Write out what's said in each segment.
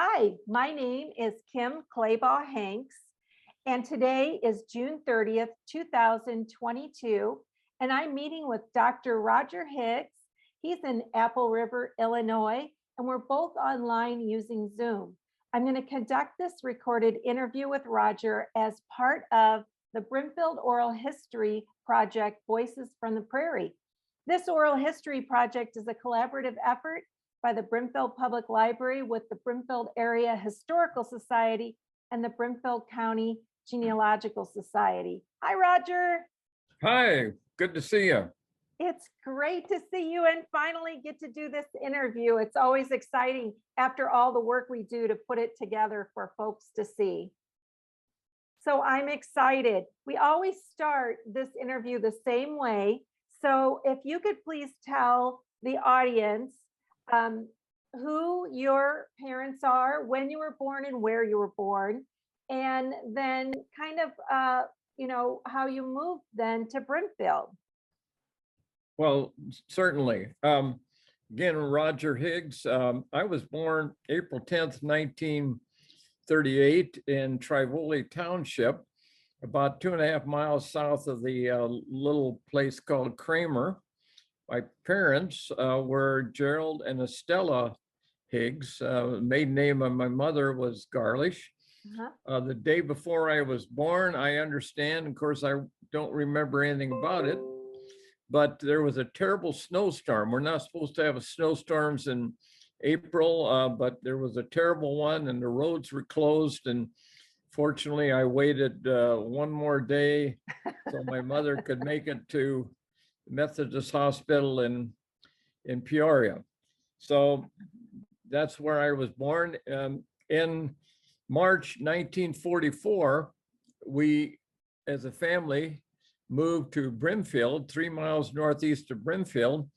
Hi, my name is Kim Claybaugh Hanks, and today is June 30th, 2022, and I'm meeting with Dr. Roger Higgs. He's in Apple River, Illinois, and we're both online using Zoom. I'm going to conduct this recorded interview with Roger as part of the Brimfield Oral History Project, Voices from the Prairie. This oral history project is a collaborative effort by the Brimfield Public Library with the Brimfield Area Historical Society and the Brimfield County Genealogical Society. Hi, Roger. Hi, good to see you. It's great to see you and finally get to do this interview. It's always exciting after all the work we do to put it together for folks to see. So I'm excited. We always start this interview the same way. So if you could please tell the audience who your parents are, when you were born and where you were born, and then kind of, how you moved then to Brimfield. Well, certainly. Again, Roger Higgs. I was born April 10th, 1938 in Trivoli Township, about 2.5 miles south of the little place called Kramer. My parents were Gerald and Estella Higgs. The maiden name of my mother was Garlish. The day before I was born, I understand, of course, I don't remember anything about it, but there was a terrible snowstorm. We're not supposed to have snowstorms in April, but there was a terrible one and the roads were closed. And fortunately, I waited one more day so my mother could make it to Methodist Hospital in Peoria. So that's where I was born. In March 1944, we as a family moved to Brimfield, 3 miles northeast of Brimfield,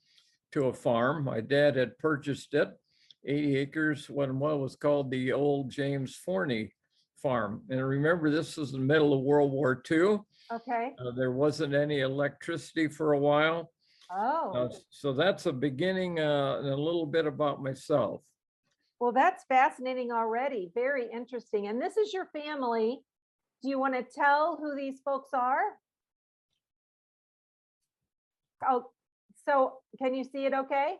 to a farm. My dad had purchased it, 80 acres, when what was called the old James Forney farm. And remember, this was in the middle of World War II. Okay. There wasn't any electricity for a while. Oh. So that's a beginning and a little bit about myself. Well, that's fascinating already. Very interesting. And this is your family. Do you want to tell who these folks are? Oh, so can you see it okay?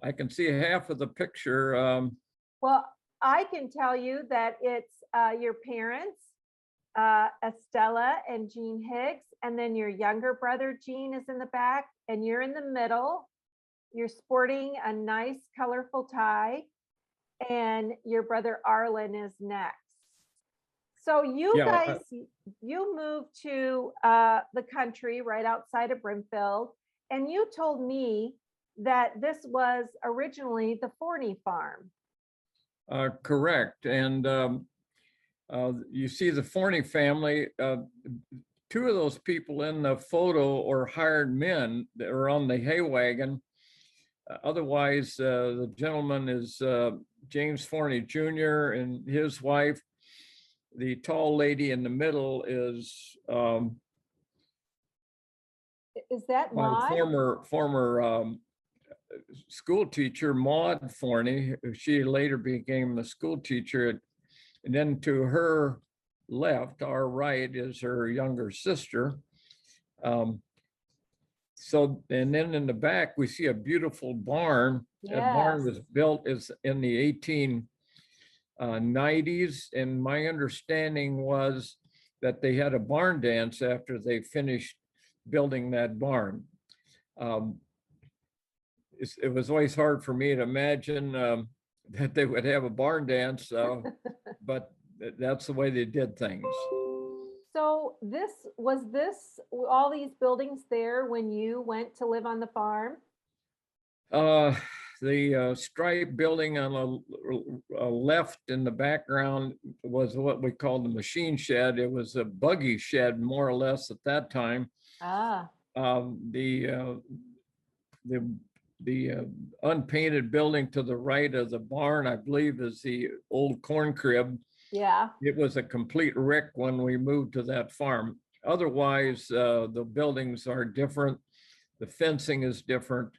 I can see half of the picture. Well, I can tell you that it's your parents, Estella and Jean Higgs, and then your younger brother, Jean, is in the back, and you're in the middle. You're sporting a nice, colorful tie, and your brother Arlen is next. So you guys, you moved to the country right outside of Brimfield, and you told me that this was originally the Forney farm. Correct. And you see the Forney family, two of those people in the photo are hired men that are on the hay wagon. Otherwise, the gentleman is James Forney Jr. and his wife. The tall lady in the middle is that my Maud? former school teacher, Maud Forney. She later became a school teacher. And then to her left, our right, is her younger sister. So, and then in the back, we see a beautiful barn. Yes. That barn was built in the 1890s. And my understanding was that they had a barn dance after they finished building that barn. It was always hard for me to imagine that they would have a barn dance, but that's the way they did things. So was all these buildings there when you went to live on the farm? The stripe building on the left in the background was what we called the machine shed. It was a buggy shed, more or less, at that time. The unpainted building to the right of the barn, I believe, is the old corn crib. Yeah. It was a complete wreck when we moved to that farm. Otherwise, the buildings are different. The fencing is different.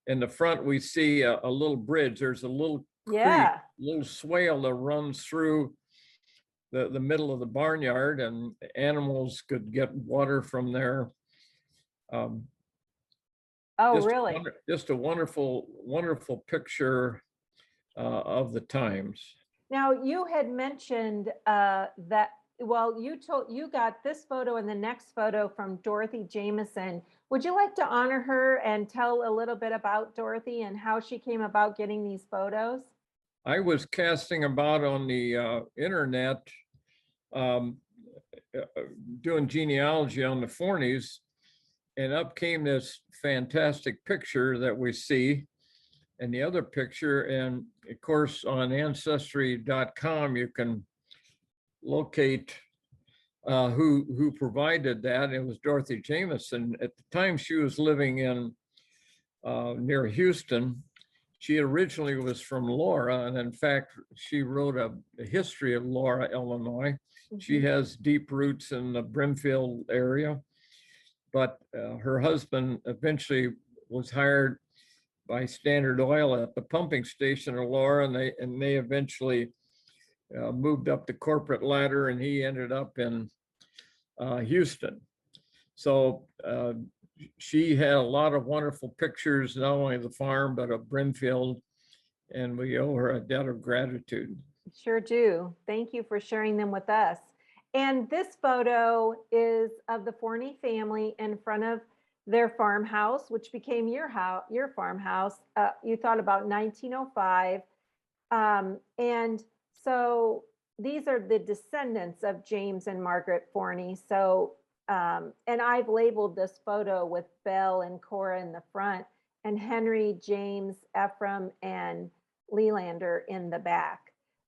in the front, we see a little bridge. There's a little creek, Yeah. little swale that runs through the middle of the barnyard, and animals could get water from there. Oh, really? Just a wonderful, wonderful picture of the times. Now, you had mentioned that, well, you got this photo and the next photo from Dorothy Jameson. Would you like to honor her and tell a little bit about Dorothy and how she came about getting these photos? I was casting about on the internet, doing genealogy on the Forneys, and up came this fantastic picture that we see, and the other picture. And of course, on ancestry.com, you can locate who provided that. It was Dorothy Jameson. At the time, she was living in near Houston. She originally was from Laura, and in fact, she wrote a history of Laura, Illinois. She has deep roots in the Brimfield area, but her husband eventually was hired by Standard Oil at the pumping station of Laura, and they eventually moved up the corporate ladder, and he ended up in Houston. So she had a lot of wonderful pictures, not only of the farm, but of Brimfield, and we owe her a debt of gratitude. Sure do. Thank you for sharing them with us. And this photo is of the Forney family in front of their farmhouse, which became your farmhouse. You thought about 1905. And so these are the descendants of James and Margaret Forney. So, and I've labeled this photo with Belle and Cora in the front, and Henry, James, Ephraim, and Leelander in the back.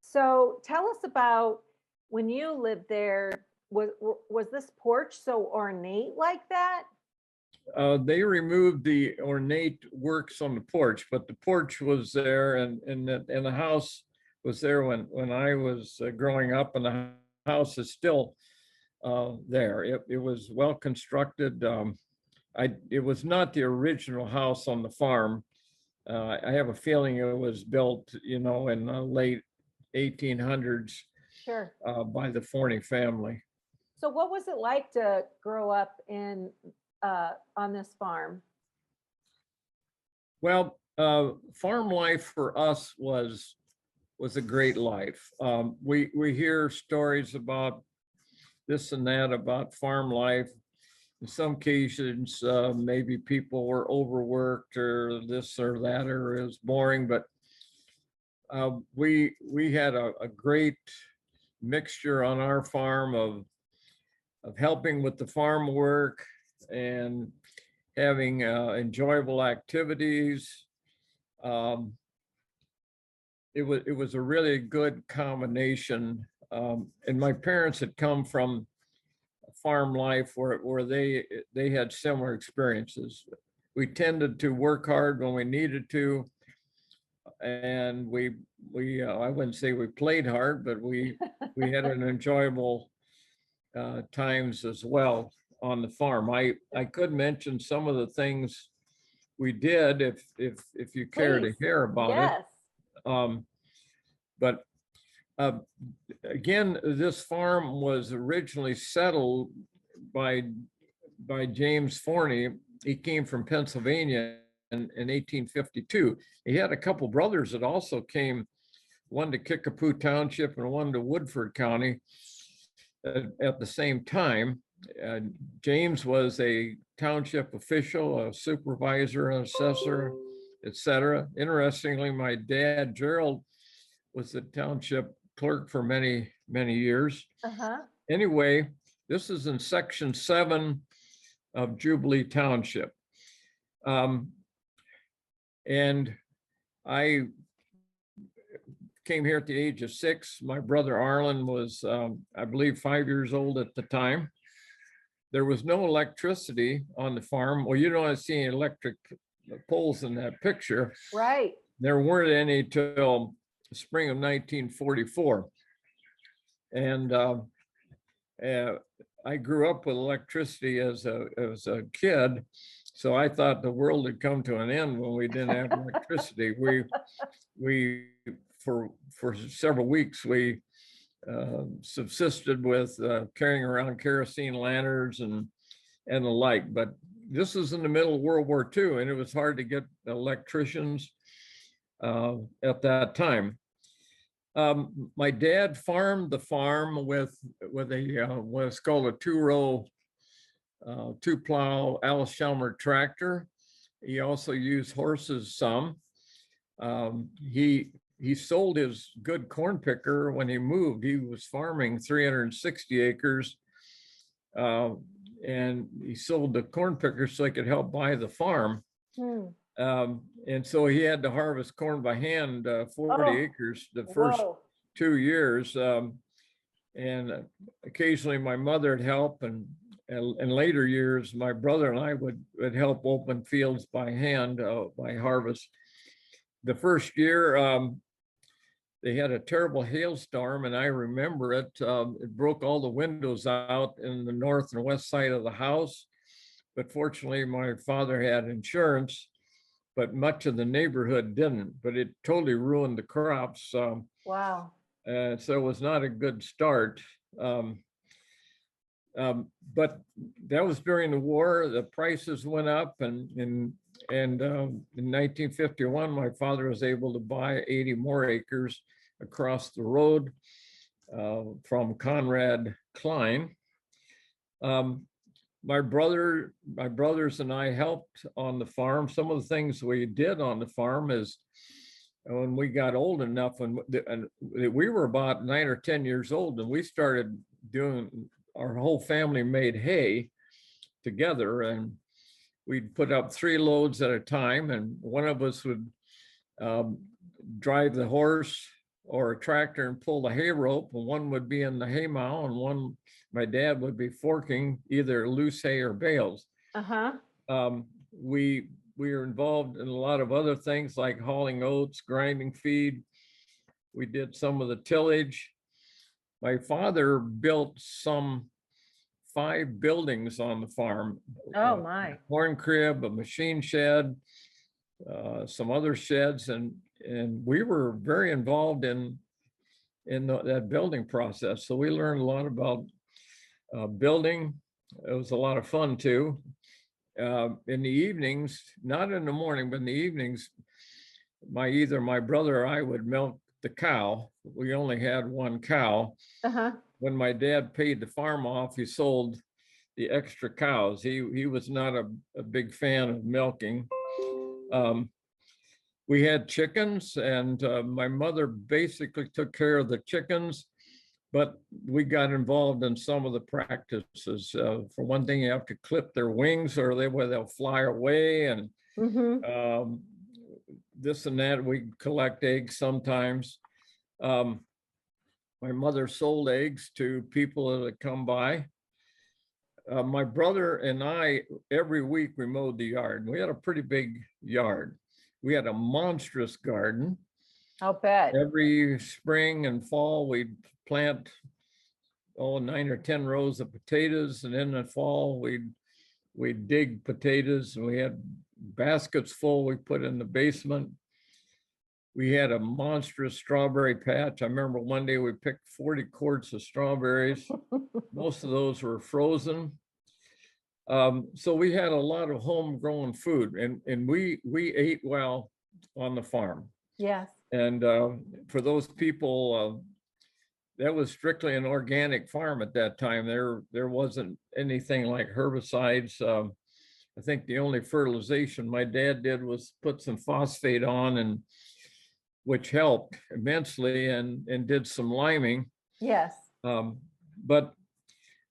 So tell us about when you lived there. Was this porch so ornate like that? They removed the ornate works on the porch, but the porch was there, and the house was there when I was growing up, and the house is still there. It was well constructed. It was not the original house on the farm. I have a feeling it was built, in the late 1800s. Sure. By the Forney family. So what was it like to grow up in on this farm? Well, farm life for us was a great life. We hear stories about this and that about farm life. In some cases, maybe people were overworked or this or that, or it was boring, but we had a great mixture on our farm of helping with the farm work and having enjoyable activities. It was a really good combination. And my parents had come from farm life where they had similar experiences. We tended to work hard when we needed to, and we I wouldn't say we played hard, but we had an enjoyable times as well on the farm. I could mention some of the things we did if you care to hear about it. But again, this farm was originally settled by James Forney. He came from Pennsylvania in 1852. He had a couple brothers that also came, one to Kickapoo Township and one to Woodford County at the same time. James was a township official, a supervisor, an assessor, etc. Interestingly, my dad, Gerald, was the township clerk for many, many years. Anyway, this is in Section 7 of Jubilee Township. And I came here at the age of 6. My brother Arlen was, I believe, 5 years old at the time. There was no electricity on the farm. Well, you don't see any electric poles in that picture. Right. There weren't any till spring of 1944. And I grew up with electricity as a kid. So I thought the world had come to an end when we didn't have electricity. We for several weeks, we subsisted with carrying around kerosene lanterns and the like. But this was in the middle of World War II, and it was hard to get electricians at that time. My dad farmed the farm with a what's called a two-row, two-plow Allis-Chalmers tractor. He also used horses some. He sold his good corn picker when he moved. He was farming 360 acres, and he sold the corn picker so he could help buy the farm. And so he had to harvest corn by hand, 40 acres the first 2 years. And occasionally my mother would help, and in later years, my brother and I would help open fields by hand, by harvest. The first year, they had a terrible hailstorm, and I remember it. It broke all the windows out in the north and west side of the house. But fortunately, my father had insurance, but much of the neighborhood didn't. But it totally ruined the crops. Wow. So it was not a good start. But that was during the war. The prices went up, and in 1951, my father was able to buy 80 more acres across the road from Conrad Klein. My brothers and I helped on the farm. Some of the things we did on the farm is when we got old enough, and we were about 9 or 10 years old, and we started doing, our whole family made hay together, and we'd put up 3 loads at a time, and one of us would drive the horse or a tractor and pull the hay rope, and one would be in the hay mow, and one, my dad would be forking either loose hay or bales. We were involved in a lot of other things like hauling oats, grinding feed. We did some of the tillage. My father built some 5 buildings on the farm. Oh my. A corn crib, a machine shed, some other sheds, and we were very involved in that building process. So we learned a lot about building. It was a lot of fun too. In the evenings, not in the morning, but in the evenings, either my brother or I would milk the cow. We only had 1 cow. When my dad paid the farm off, he sold the extra cows. He was not a big fan of milking. We had chickens, and my mother basically took care of the chickens, but we got involved in some of the practices. For one thing, you have to clip their wings or they'll fly away, and this and that. We collect eggs sometimes. My mother sold eggs to people that come by. My brother and I, every week we mowed the yard. We had a pretty big yard. We had a monstrous garden. I'll bet. Every spring and fall, we'd plant 9 or 10 rows of potatoes, and in the fall, we'd dig potatoes, and we had baskets full we put in the basement. We had a monstrous strawberry patch. I remember one day we picked 40 quarts of strawberries. Most of those were frozen. So we had a lot of homegrown food, and we ate well on the farm. Yes. And for those people, that was strictly an organic farm at that time. There wasn't anything like herbicides. I think the only fertilization my dad did was put some phosphate on, and which helped immensely, and did some liming. Yes. But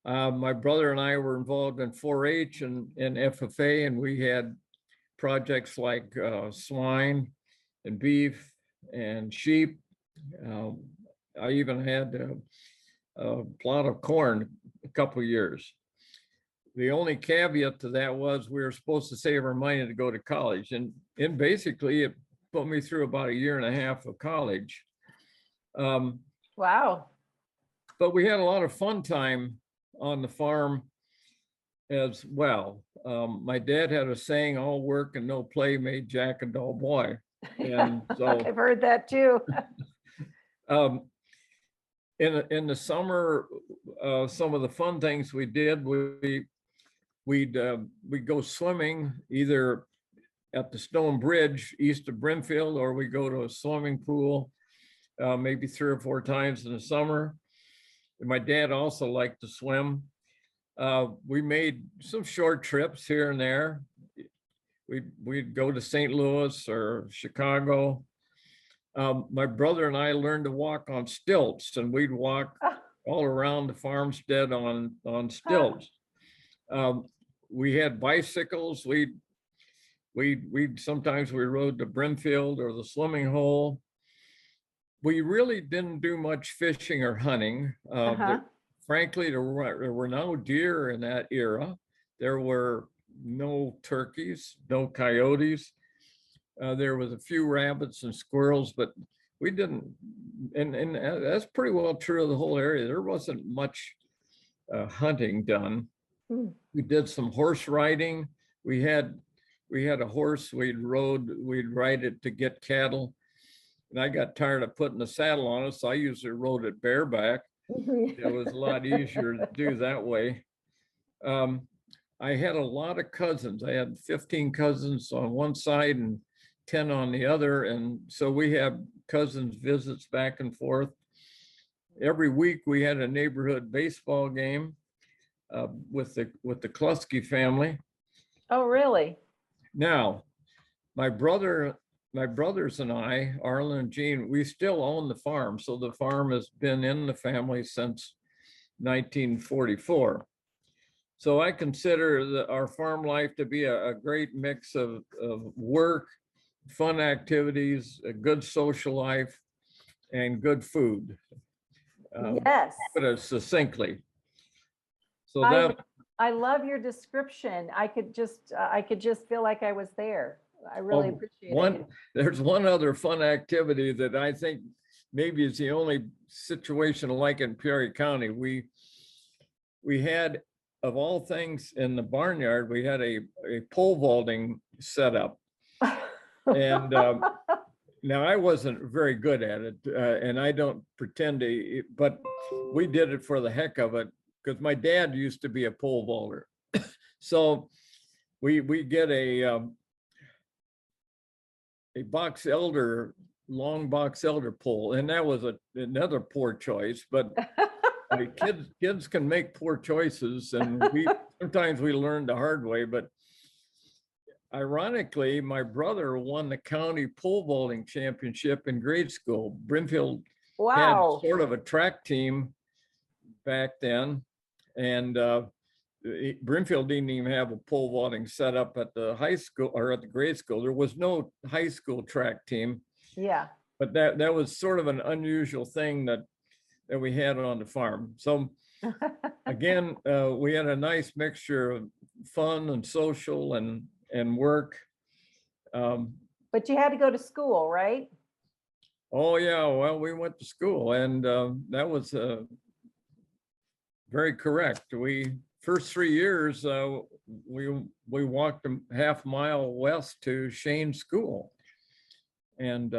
my brother and I were involved in 4-H and FFA, and we had projects like swine and beef and sheep. I even had a plot of corn a couple of years. The only caveat to that was we were supposed to save our money to go to college, and basically it put me through about 1.5 years of college. Wow. But we had a lot of fun time on the farm. as well. My dad had a saying, all work and no play made Jack a dull boy. And so I've heard that too. um, in the summer, some of the fun things we did, we'd go swimming either at the Stone Bridge east of Brimfield, or we go to a swimming pool maybe 3 or 4 times in the summer. And my dad also liked to swim. We made some short trips here and there. We'd go to St. Louis or Chicago. My brother and I learned to walk on stilts, and we'd walk all around the farmstead on stilts. We had bicycles. Sometimes we rode to Brimfield or the swimming hole. We really didn't do much fishing or hunting. Frankly, there were no deer in that era. There were no turkeys, no coyotes. There was a few rabbits and squirrels, but we didn't, and that's pretty well true of the whole area. There wasn't much hunting done. We did some horse riding. We had a horse we'd ride it to get cattle. And I got tired of putting the saddle on it, so I usually rode it bareback. It was a lot easier to do that way. I had a lot of cousins. I had 15 cousins on one side and 10 on the other. And so we had cousins visits back and forth. Every week we had a neighborhood baseball game with the Kluski family. Oh, really? Now, my brothers and I, Arlen and Jean, we still own the farm. So the farm has been in the family since 1944. So I consider our farm life to be a great mix of work, fun activities, a good social life, and good food. Yes. Put it succinctly. So that I love your description. I could just feel like I was there. I really appreciate it. There's one other fun activity that I think maybe is the only situation like in Peoria County. We had, of all things in the barnyard, we had a pole vaulting set up. And now I wasn't very good at it, and I don't pretend to, but we did it for the heck of it because my dad used to be a pole vaulter. So we get a long box elder pole, and that was another poor choice, but kids can make poor choices, and sometimes we learn the hard way. But ironically, my brother won the county pole vaulting championship in grade school. Brimfield had sort of a track team back then, and Brimfield didn't even have a pole vaulting set up at the high school or at the grade school. There was no high school track team. Yeah. But that was sort of an unusual thing that we had on the farm. So again, we had a nice mixture of fun and social and work. But you had to go to school, right? Oh yeah, well, we went to school, and that was very correct. First 3 years, we walked a half mile west to Shane's school. And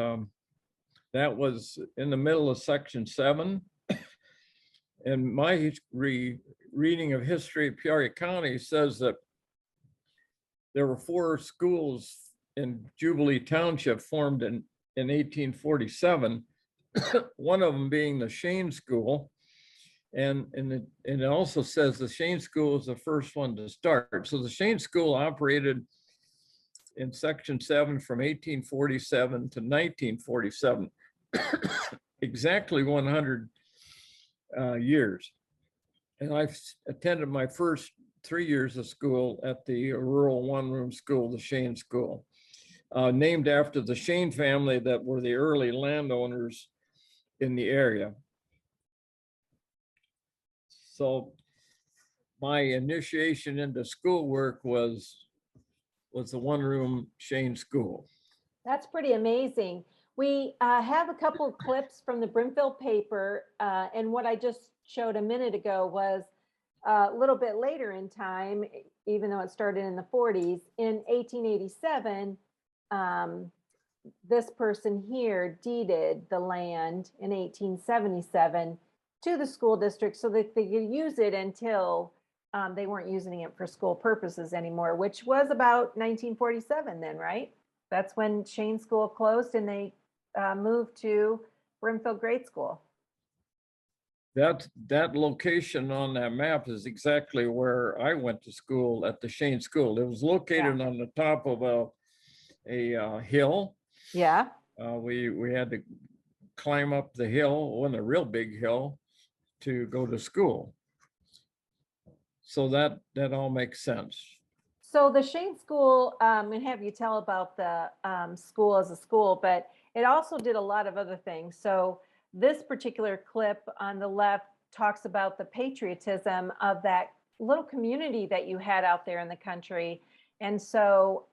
that was in the middle of Section 7. And my reading of history of Peoria County says that there were 4 schools in Jubilee Township formed in 1847, one of them being the Shane School. And it also says the Shane School was the first one to start. So the Shane School operated in Section 7 from 1847 to 1947, exactly 100 years. And I attended my first 3 years of school at the rural one-room school, the Shane School, named after the Shane family that were the early landowners in the area. So my initiation into schoolwork was the one-room Shane School. That's pretty amazing. We have a couple of clips from the Brimfield paper, and what I just showed a minute ago was a little bit later in time, even though it started in the 40s, in 1887, this person here deeded the land in 1877 to the school district so that they could use it until they weren't using it for school purposes anymore, which was about 1947 then, right? That's when Shane School closed and they moved to Brimfield Grade School. That location on that map is exactly where I went to school, at the Shane School. It was located on the top of a hill. Yeah. We had to climb up the hill, wasn't a real big hill, to go to school. So that all makes sense. So the Shane School, and have you tell about the school as a school, but it also did a lot of other things. So this particular clip on the left talks about the patriotism of that little community that you had out there in the country. And so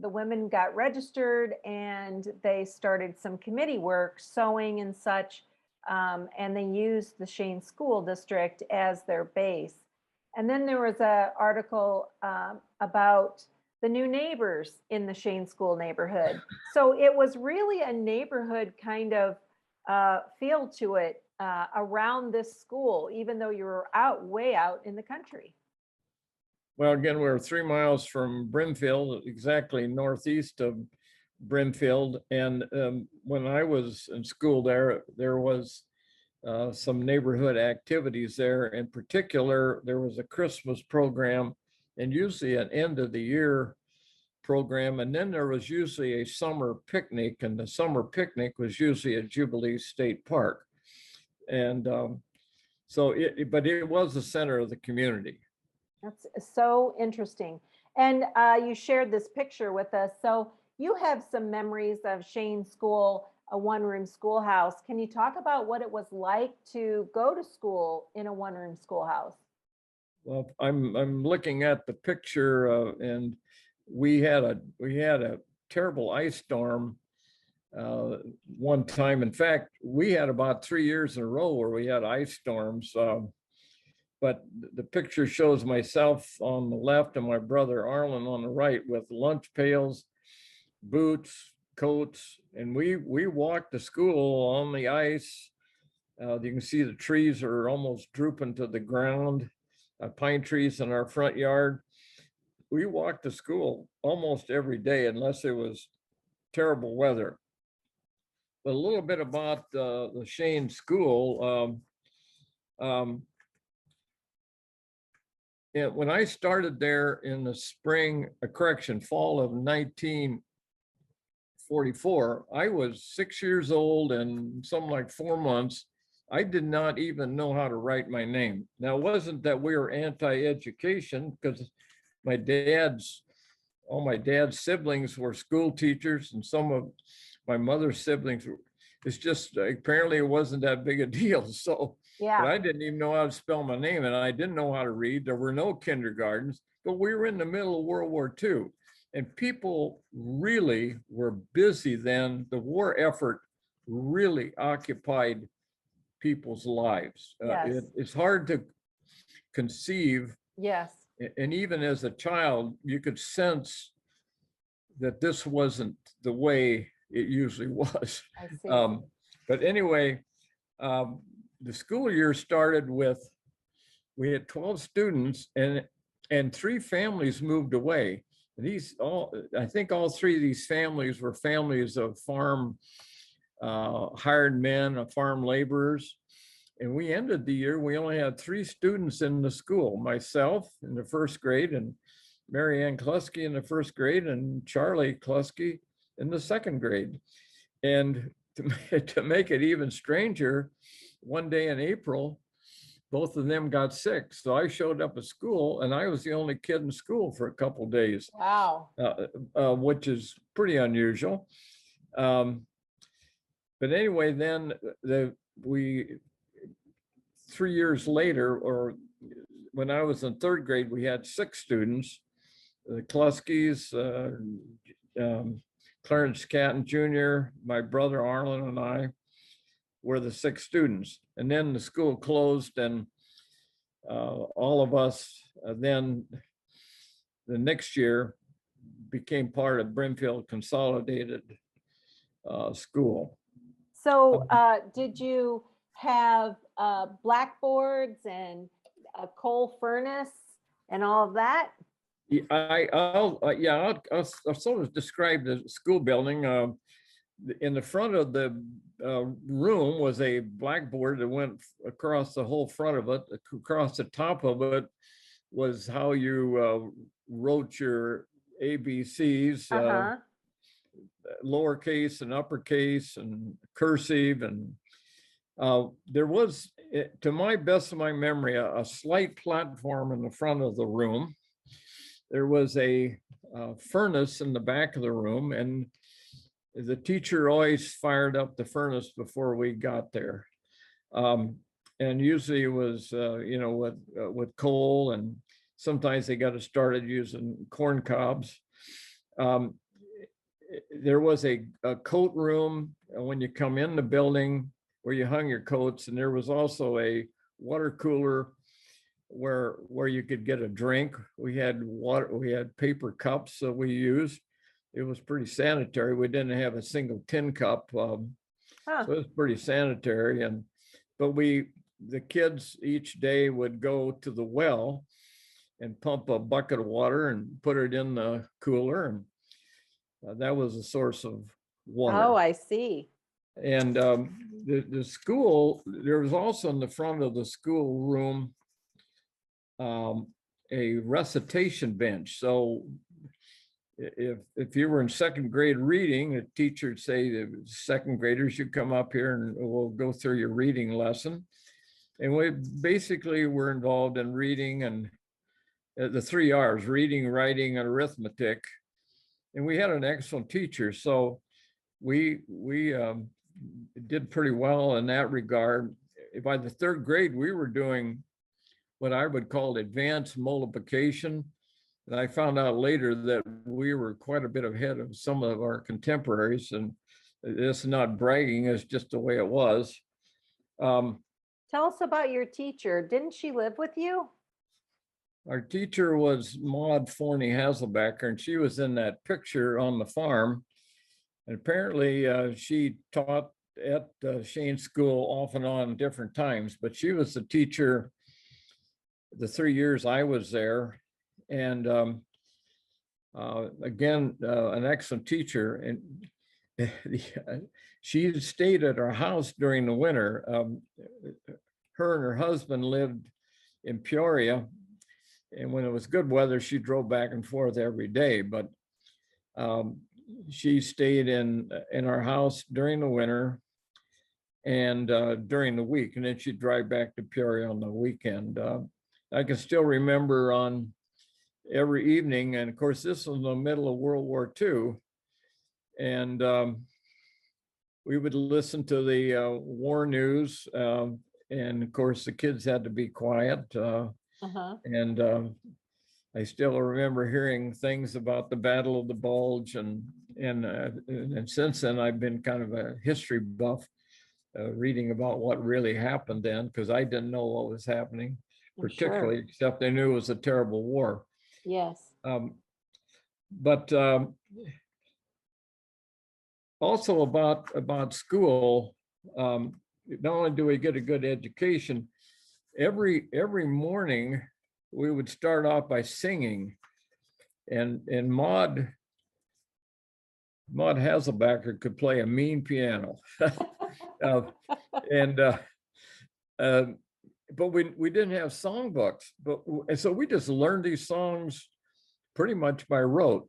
the women got registered and they started some committee work, sewing and such, and they used the Shane School District as their base. And then there was an article about the new neighbors in the Shane School neighborhood. So it was really a neighborhood kind of feel to it around this school, even though you were way out in the country. Well, again, we're 3 miles from Brimfield, exactly northeast of Brimfield. And when I was in school there was some neighborhood activities there. In particular, there was a Christmas program and usually an end of the year program. And then there was usually a summer picnic, and the summer picnic was usually at Jubilee State Park. And but it was the center of the community. That's so interesting. And you shared this picture with us. So you have some memories of Shane School, a one-room schoolhouse. Can you talk about what it was like to go to school in a one-room schoolhouse? Well, I'm looking at the picture, and we had a terrible ice storm one time. In fact, we had about 3 years in a row where we had ice storms. But the picture shows myself on the left and my brother Arlen on the right with lunch pails, boots, coats, and we walked to school on the ice. You can see the trees are almost drooping to the ground, pine trees in our front yard. We walked to school almost every day unless it was terrible weather. But a little bit about the Shane School. When I started there in the fall of 1944, I was 6 years old and something like 4 months. I did not even know how to write my name. Now, it wasn't that we were anti-education, because all my dad's siblings were school teachers, and some of my mother's siblings. It's just apparently it wasn't that big a deal. So, yeah. But I didn't even know how to spell my name, and I didn't know how to read. There were no kindergartens, but we were in the middle of World War II, and people really were busy then. The war effort really occupied people's lives. Yes. It's hard to conceive. Yes. And even as a child, you could sense that this wasn't the way it usually was. I see. But anyway, the school year started with, we had 12 students and 3 families moved away. I think all 3 of these families were families of farm hired men, farm laborers. And we ended the year, we only had 3 students in the school, myself in the 1st grade, and Mary Ann Klusky in the 1st grade, and Charlie Klusky in the 2nd grade. And to make it even stranger, one day in April, both of them got sick. So I showed up at school, and I was the only kid in school for a couple of days. Wow. Which is pretty unusual. But anyway, then 3 years later, or when I was in 3rd grade, we had 6 students, the Kluskys, Clarence Catton Jr., my brother Arlen, and I were the 6 students. And then the school closed, and all of us then the next year became part of Brimfield Consolidated School. So did you have blackboards and a coal furnace and all of that? I'll sort of describe the school building. In the front of the room was a blackboard that went across the whole front of it. Across the top of it was how you wrote your ABCs, lowercase and uppercase and cursive. And there was, to my best of my memory, a slight platform in the front of the room. There was a furnace in the back of the room, and the teacher always fired up the furnace before we got there. And usually it was, with coal, and sometimes they got it started using corn cobs. There was a coat room when you come in the building where you hung your coats, and there was also a water cooler where you could get a drink. We had water, we had paper cups that we used. It was pretty sanitary. We didn't have a single tin cup, so it was pretty sanitary. But the kids each day would go to the well and pump a bucket of water and put it in the cooler, and that was a source of water. Oh, I see. And the school, there was also in the front of the school room a recitation bench. So if you were in second grade reading, the teacher would say the second graders, you come up here and we'll go through your reading lesson. And we basically were involved in reading and the 3 R's, reading, writing, and arithmetic. And we had an excellent teacher. So we did pretty well in that regard. By the third grade, we were doing what I would call advanced multiplication. And I found out later that we were quite a bit ahead of some of our contemporaries. And it's not bragging, it's just the way it was. Tell us about your teacher. Didn't she live with you? Our teacher was Maud Forney Hasselbecker, and she was in that picture on the farm. And apparently she taught at Shane School off and on different times, but she was the teacher the 3 years I was there. And again, an excellent teacher. And she stayed at our house during the winter. Her and her husband lived in Peoria. And when it was good weather, she drove back and forth every day. But she stayed in our house during the winter and during the week. And then she'd drive back to Peoria on the weekend. I can still remember on every evening, and of course, this was in the middle of World War II. And we would listen to the war news. And of course, the kids had to be quiet. And I still remember hearing things about the Battle of the Bulge, and since then I've been kind of a history buff, reading about what really happened then, because I didn't know what was happening, particularly, except I knew it was a terrible war. Yes. But also about school, not only do we get a good education, every morning we would start off by singing, and Maud Hasselbecker could play a mean piano. But we didn't have songbooks, and so we just learned these songs pretty much by rote.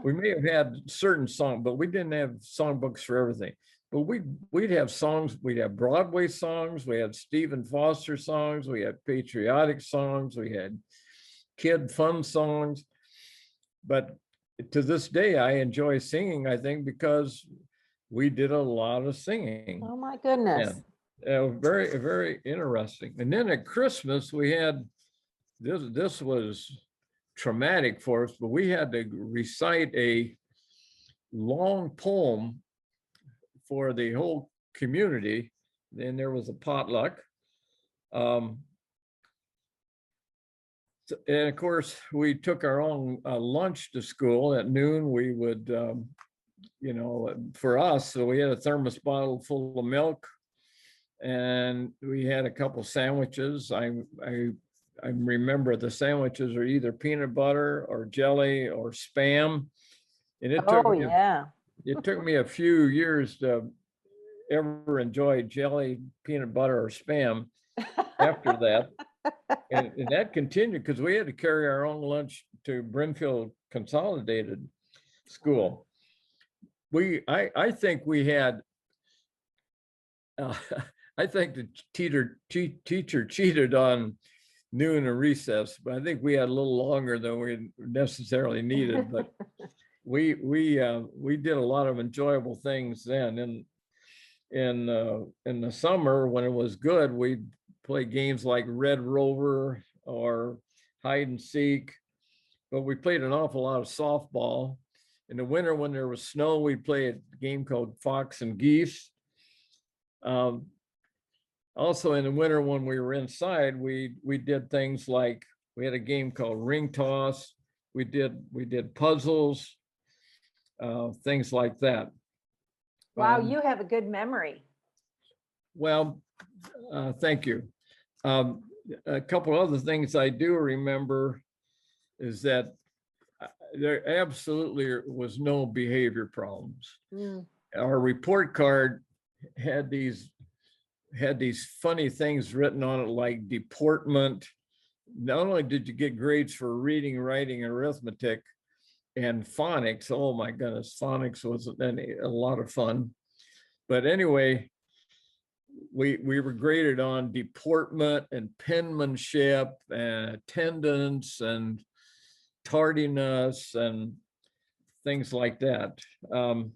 We may have had certain songs, but we didn't have songbooks for everything. But we'd have songs, we'd have Broadway songs, we had Stephen Foster songs, we had patriotic songs, we had kid fun songs. But to this day, I enjoy singing, I think, because we did a lot of singing. Oh my goodness. Very, very interesting. And then at Christmas, we had, this was traumatic for us, but we had to recite a long poem for the whole community. Then there was a potluck. And of course, we took our own lunch to school. At noon. We would, you know, for us, so we had a thermos bottle full of milk, and we had a couple sandwiches. I remember the sandwiches are either peanut butter or jelly or Spam, and Oh, yeah. it took me a few years to ever enjoy jelly, peanut butter, or Spam after that. And that continued because we had to carry our own lunch to Brimfield Consolidated School. I think we had, I think the teacher cheated on noon and recess, but I think we had a little longer than we necessarily needed. But we did a lot of enjoyable things then. And in the summer when it was good, we'd play games like Red Rover or hide and seek, but we played an awful lot of softball. In the winter when there was snow, we'd play a game called Fox and Geese. Also in the winter when we were inside, we did things like, we had a game called Ring Toss. We did puzzles, things like that. Wow, you have a good memory. Well, thank you. A couple other things I do remember is that there absolutely was no behavior problems. Our report card had these funny things written on it, like deportment. Not only did you get grades for reading, writing, and arithmetic and phonics, oh my goodness, phonics was a lot of fun. But anyway, we were graded on deportment and penmanship and attendance and tardiness and things like that. And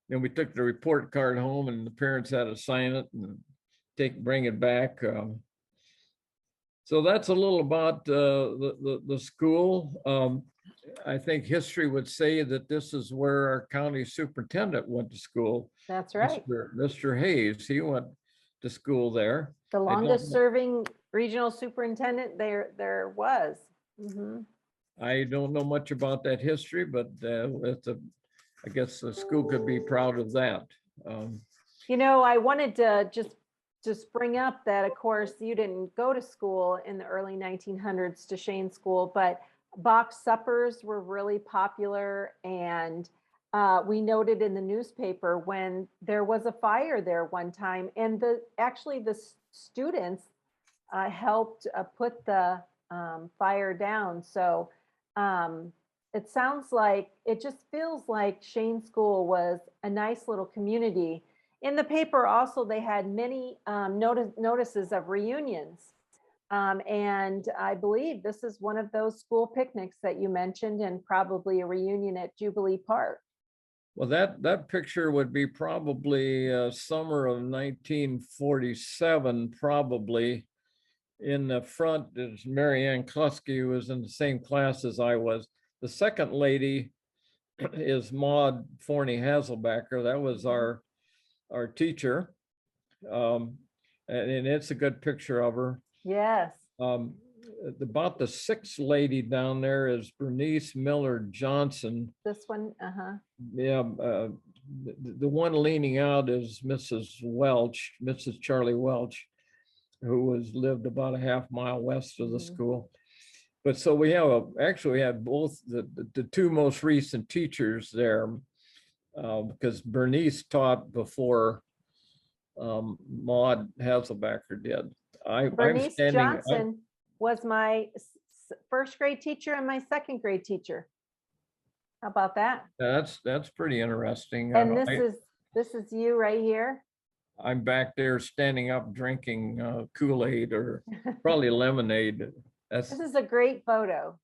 we took the report card home, and the parents had to sign it and bring it back. So that's a little about the school. I think history would say that this is where our county superintendent went to school. That's right. Mr. Hayes, he went to school there. The longest serving regional superintendent there was. I don't know much about that history, but I guess the school could be proud of that. You know, I wanted to just bring up that, of course, you didn't go to school in the early 1900s to Shane School, but box suppers were really popular. And we noted in the newspaper when there was a fire there one time, and actually the students helped put the fire down. So it sounds like, it just feels like Shane School was a nice little community. In the paper also, they had many notices of reunions. And I believe this is one of those school picnics that you mentioned, and probably a reunion at Jubilee Park. Well, that picture would be probably summer of 1947, probably. In the front is Mary Ann Klusky, who was in the same class as I was. The second lady is Maud Forney Hazelbacker. That was our teacher. And it's a good picture of her. Yes. About the sixth lady down there is Bernice Miller Johnson. This one, Yeah, the one leaning out is Mrs. Welch, Mrs. Charlie Welch, who lived about a half mile west of the school. But so we have actually we had both the two most recent teachers there, because Bernice taught before Maud Hazelbacker did. Bernice Johnson was my first grade teacher and my second grade teacher. How about that? That's pretty interesting. And this is you right here. I'm back there standing up drinking Kool-Aid or probably lemonade. This is a great photo.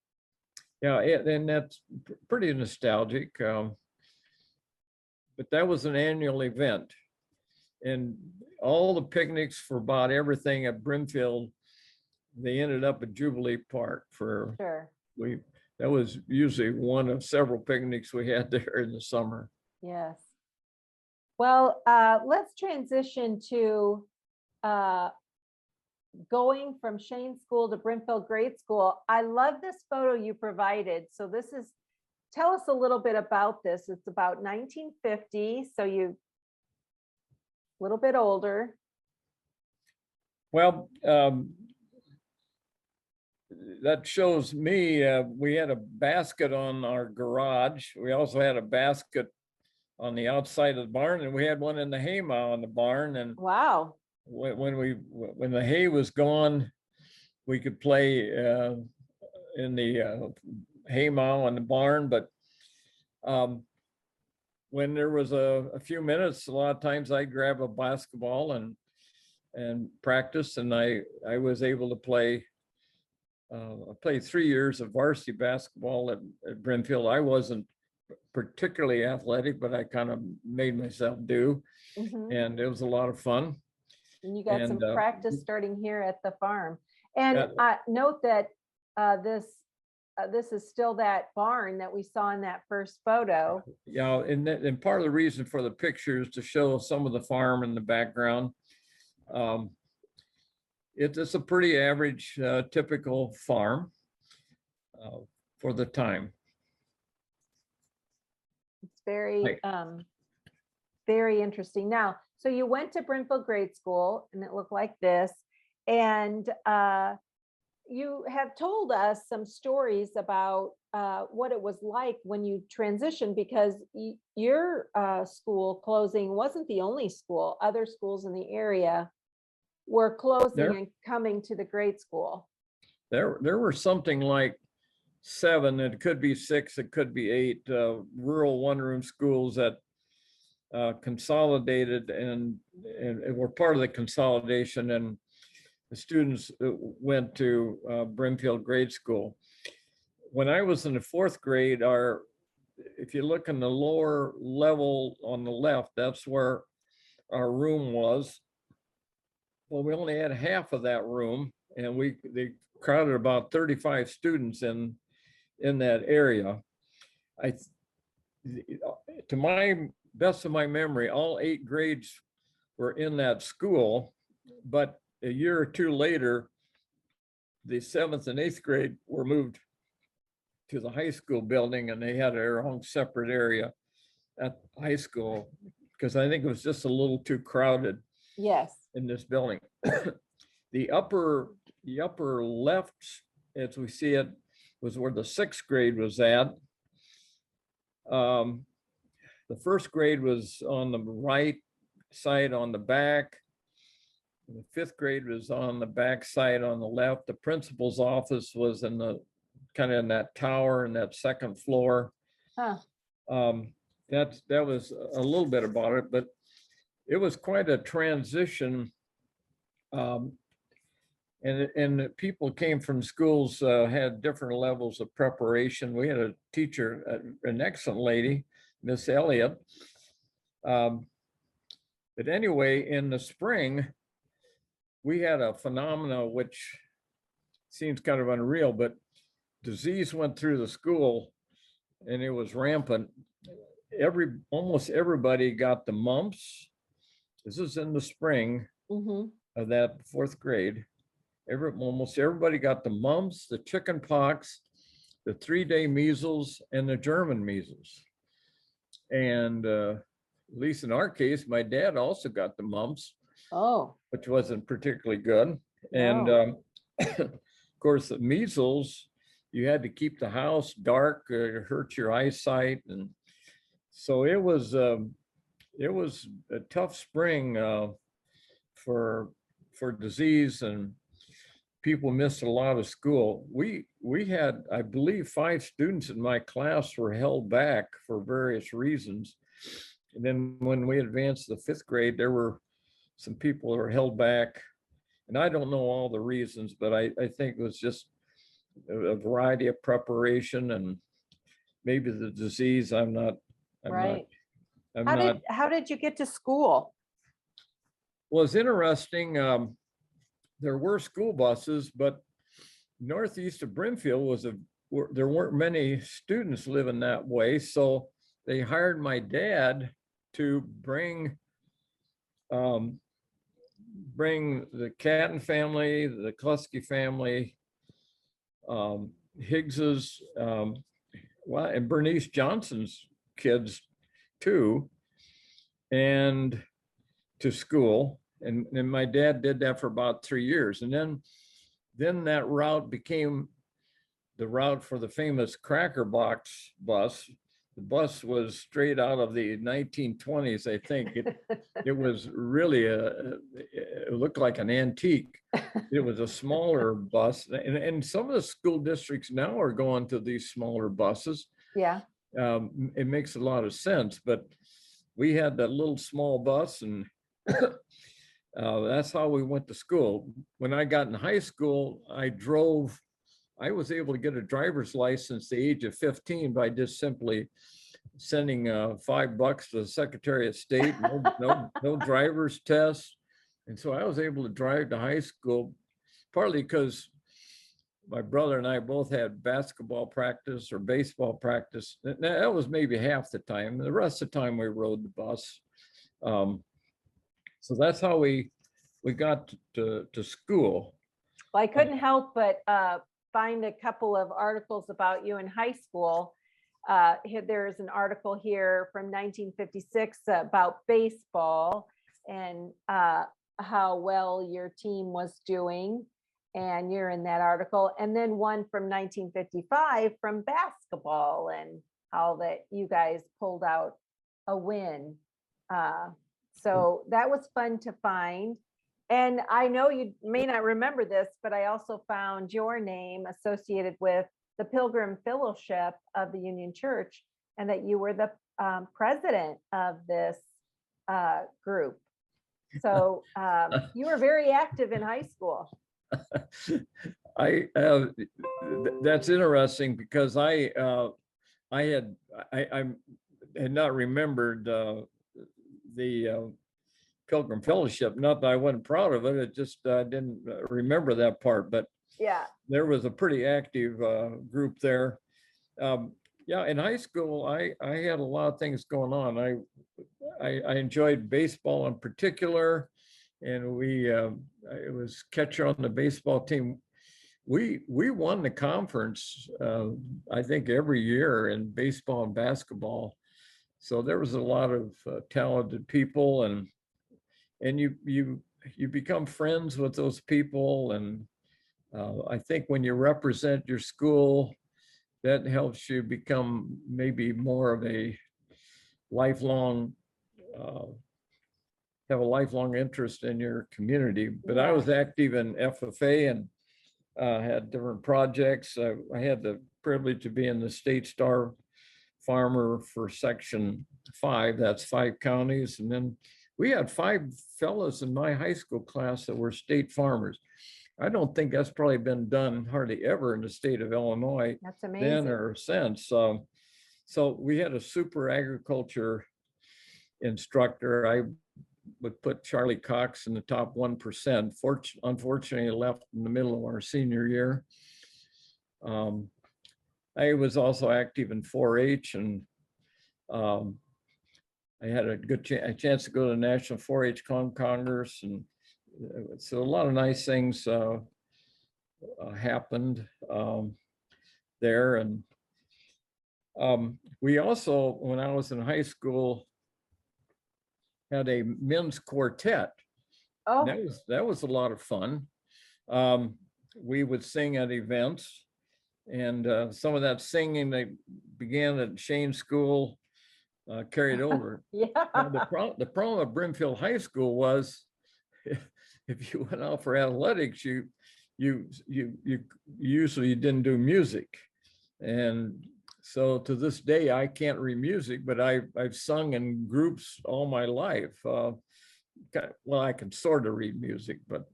Yeah, and that's pretty nostalgic. But that was an annual event. And all the picnics for about everything at Brimfield, they ended up at Jubilee Park for, sure. That was usually one of several picnics we had there in the summer. Yes. Well, let's transition to going from Shane School to Brimfield Grade School. I love this photo you provided. So tell us a little bit about this. It's about 1950, so you a little bit older. Well, that shows me, we had a basket on our garage. We also had a basket on the outside of the barn, and we had one in the hay mow in the barn. And Wow. when the hay was gone, we could play in the hay mow in the barn. But when there was a few minutes, a lot of times I'd grab a basketball and practice, and I was able to play. I played 3 years of varsity basketball at Brimfield. I wasn't particularly athletic, but I kind of made myself do, and it was a lot of fun. And you got some practice starting here at the farm. And note that this is still that barn that we saw in that first photo. Yeah, and part of the reason for the picture is to show some of the farm in the background. It's a pretty average, typical farm for the time. It's very, very interesting. Now, so you went to Brimfield Grade School, and it looked like this. And you have told us some stories about what it was like when you transitioned, because your school closing wasn't the only school. Other schools in the area were closing and coming to the grade school. There were something like 7, it could be 6, it could be 8 rural one-room schools that consolidated and were part of the consolidation, and the students went to Brimfield Grade School. When I was in the 4th grade, if you look in the lower level on the left, that's where our room was. Well, we only had half of that room, and they crowded about 35 students in that area. To my best of my memory, all 8 grades were in that school, but a year or 2 later, the 7th and 8th grade were moved to the high school building, and they had their own separate area at high school, because I think it was just a little too crowded. Yes. In this building. The upper left, as we see it, was where the 6th grade was at. The 1st grade was on the right side on the back. The 5th grade was on the back side on the left. The principal's office was in the kind of in that tower in that 2nd floor. Huh. That was a little bit about it, but it was quite a transition. And people came from schools, had different levels of preparation. We had a teacher, an excellent lady, Miss Elliott. But anyway, in the spring, we had a phenomena which seems kind of unreal, but disease went through the school and it was rampant. Almost everybody got the mumps. This is in the spring of that 4th grade. Almost everybody got the mumps, the chicken pox, the 3-day measles, and the German measles. And at least in our case, my dad also got the mumps, which wasn't particularly good. And of course, the measles, you had to keep the house dark, it hurt your eyesight. And so it was a tough spring for disease, and people missed a lot of school. We had, I believe, 5 students in my class were held back for various reasons. And then when we advanced to the 5th grade, there were some people that were held back. And I don't know all the reasons, but I think it was just a variety of preparation and maybe the disease. How did you get to school? Well, it's interesting. There were school buses, but northeast of Brimfield there weren't many students living that way. So they hired my dad to bring bring the Catton family, the Kluski family, Higgs's, well, and Bernice Johnson's kids too, and to school. And my dad did that for about 3 years. And then that route became the route for the famous Cracker Box bus. The bus was straight out of the 1920s, I think. It was really it looked like an antique. It was a smaller bus. And some of the school districts now are going to these smaller buses. Yeah. It makes a lot of sense, but we had that little small bus, and that's how we went to school. When I got in high school, I was able to get a driver's license at the age of 15 by just simply sending $5 to the Secretary of State, no driver's test. And so I was able to drive to high school, partly because my brother and I both had basketball practice or baseball practice. That was maybe half the time. The rest of the time we rode the bus. So that's how we got to school. Well, I couldn't help but find a couple of articles about you in high school. There's an article here from 1956 about baseball and how well your team was doing. And you're in that article. And then one from 1955 from basketball and how that you guys pulled out a win. So that was fun to find. And I know you may not remember this, but I also found your name associated with the Pilgrim Fellowship of the Union Church, and that you were the president of this group. So you were very active in high school. That's interesting because I had not remembered the Pilgrim Fellowship. Not that I wasn't proud of it. It just didn't remember that part. But yeah, there was a pretty active group there. Yeah, in high school, I had a lot of things going on. I enjoyed baseball in particular, and it was catcher on the baseball team. We won the conference, I think, every year in baseball and basketball. So there was a lot of talented people, and you become friends with those people. And I think when you represent your school, that helps you become maybe more of a lifelong, have a lifelong interest in your community. But I was active in FFA and had different projects. I had the privilege of being the State Star Farmer for Section 5, that's 5 counties. And then we had 5 fellows in my high school class that were state farmers. I don't think that's probably been done hardly ever in the state of Illinois. That's amazing. Then or since. So we had a super agriculture instructor. I would put Charlie Cox in the top 1%. Unfortunately, left in the middle of our senior year. I was also active in 4-H, and I had a good chance to go to the National 4-H Congress, and so a lot of nice things happened there. And we also, when I was in high school, had a men's quartet. Oh, that was a lot of fun. We would sing at events, and some of that singing that began at Shane's school carried over. yeah. Now, the problem at Brimfield High School was, if you went out for athletics, you usually didn't do music. And so to this day, I can't read music, but I've sung in groups all my life. Well, I can sort of read music, but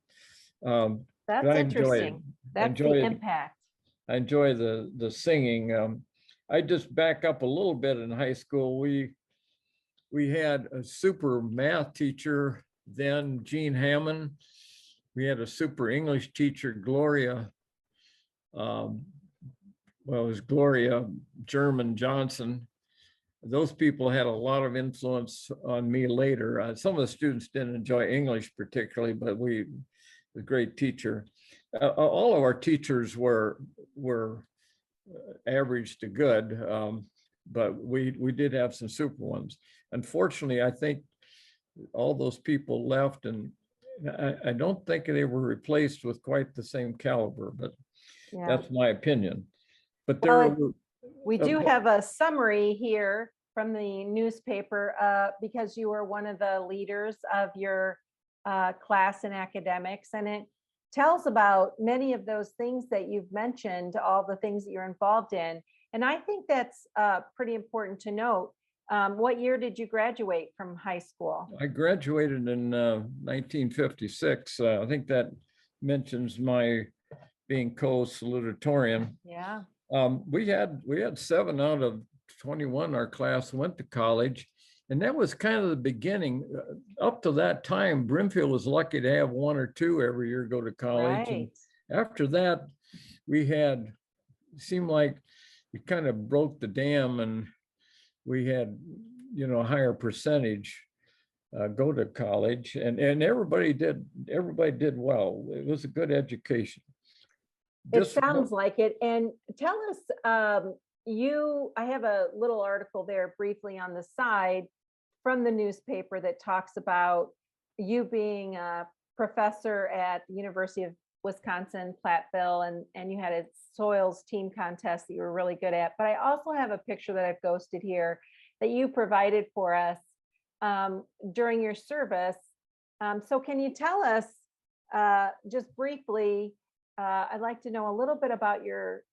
That's interesting. That's the impact. I enjoy the singing. I just back up a little bit. In high school, we had a super math teacher then, Gene Hammond. We had a super English teacher, Gloria. Well, it was Gloria German Johnson. those people had a lot of influence on me later. Some of the students didn't enjoy English particularly, but a great teacher. All of our teachers were average to good, but we did have some super ones. Unfortunately, I think all those people left, and I don't think they were replaced with quite the same caliber, but Yeah. that's my opinion. But Well, there we do have a summary here from the newspaper because you were one of the leaders of your class in academics, and it tells about many of those things that you've mentioned, all the things that you're involved in. And I think that's pretty important to note. What year did you graduate from high school? I graduated in 1956. I think that mentions my being co-salutatorian. Yeah. We had 7 out of 21 our class went to college, and that was kind of the beginning. Up to that time, Brimfield was lucky to have 1 or 2 every year go to college. Right. And after that, seemed like we kind of broke the dam, and we had, a higher percentage go to college, and everybody did well. It was a good education. It sounds like it. And tell us, I have a little article there briefly on the side from the newspaper that talks about you being a professor at the University of Wisconsin, Platteville, and you had a soils team contest that you were really good at. But I also have a picture that I've ghosted here that you provided for us during your service. So can you tell us just briefly, I'd like to know a little bit about your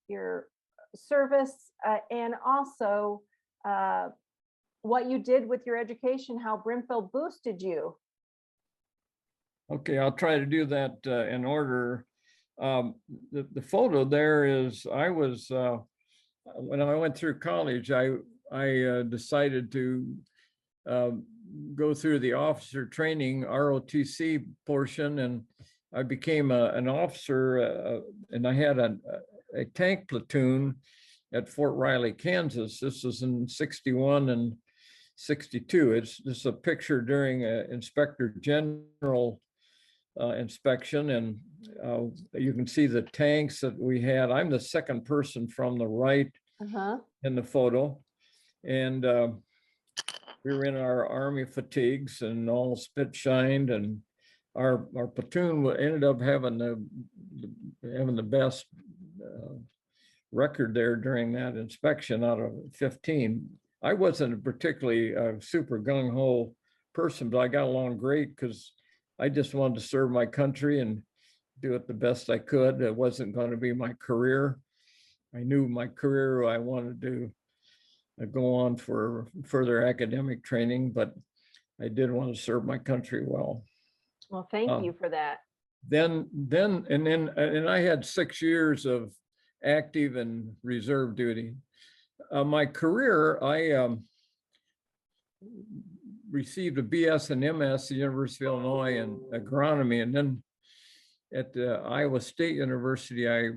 service and also what you did with your education, how Brimfield boosted you. Okay, I'll try to do that in order. The photo there is, I was, when I went through college, I decided to go through the officer training ROTC portion, and I became an officer, and I had a tank platoon at Fort Riley, Kansas. This was in 61 and 62. This is a picture during an Inspector General inspection, and you can see the tanks that we had. I'm the second person from the right in the photo, and we were in our Army fatigues and all spit shined, and our platoon ended up having the best record there during that inspection out of 15. I wasn't a particularly super gung-ho person, but I got along great because I just wanted to serve my country and do it the best I could. It wasn't going to be my career. I knew my career, I wanted to go on for further academic training, but I did want to serve my country well. Well, thank you for that. Then I had 6 years of active and reserve duty. My career, I received a BS and MS at the University of Illinois in agronomy, and then at Iowa State University, I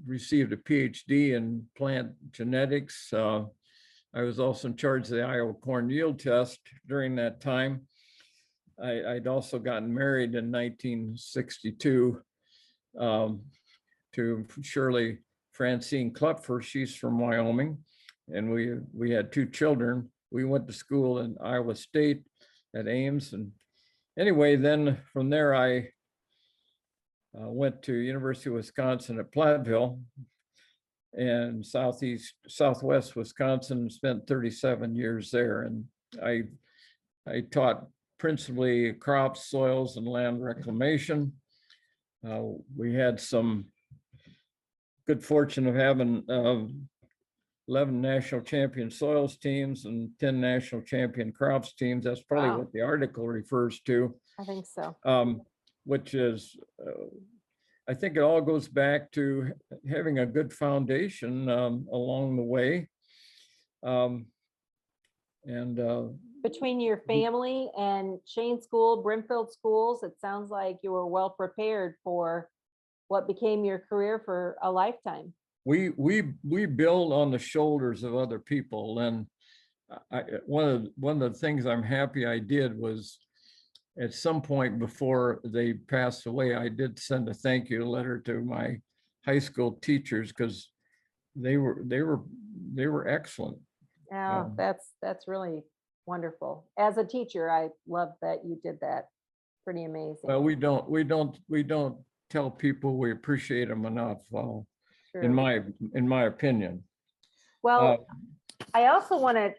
received a PhD in plant genetics. I was also in charge of the Iowa corn yield test during that time. I'd also gotten married in 1962 to Shirley Francine Klepfer. She's from Wyoming, and we had 2 children. We went to school in Iowa State at Ames, and anyway, then from there I went to University of Wisconsin at Platteville and southwest Wisconsin, spent 37 years there, and I taught principally crops, soils, and land reclamation. We had some good fortune of having 11 national champion soils teams and 10 national champion crops teams. That's probably what the article refers to. I think so. Which is, I think it all goes back to having a good foundation along the way. Between your family and Shane School, Brimfield schools, it sounds like you were well prepared for what became your career for a lifetime. We build on the shoulders of other people, and one of the things I'm happy I did was at some point before they passed away, I did send a thank you letter to my high school teachers because they were excellent. Yeah, that's really wonderful. As a teacher, I love that you did that. Pretty amazing. Well, we don't tell people we appreciate them enough, in True. my opinion. Well, I also want to,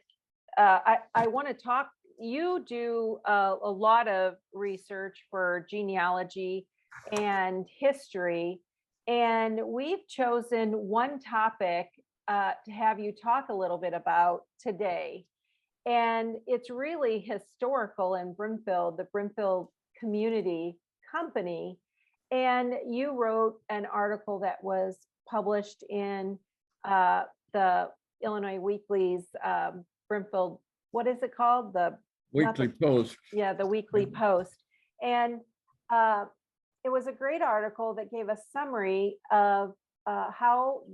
I want to talk, you do a lot of research for genealogy and history, and we've chosen one topic to have you talk a little bit about today. And it's really historical in Brimfield, the Brimfield Community Company. And you wrote an article that was published in the Illinois Weekly's Brimfield, what is it called? The Weekly Post. Yeah, the Weekly Post. And it was a great article that gave a summary of how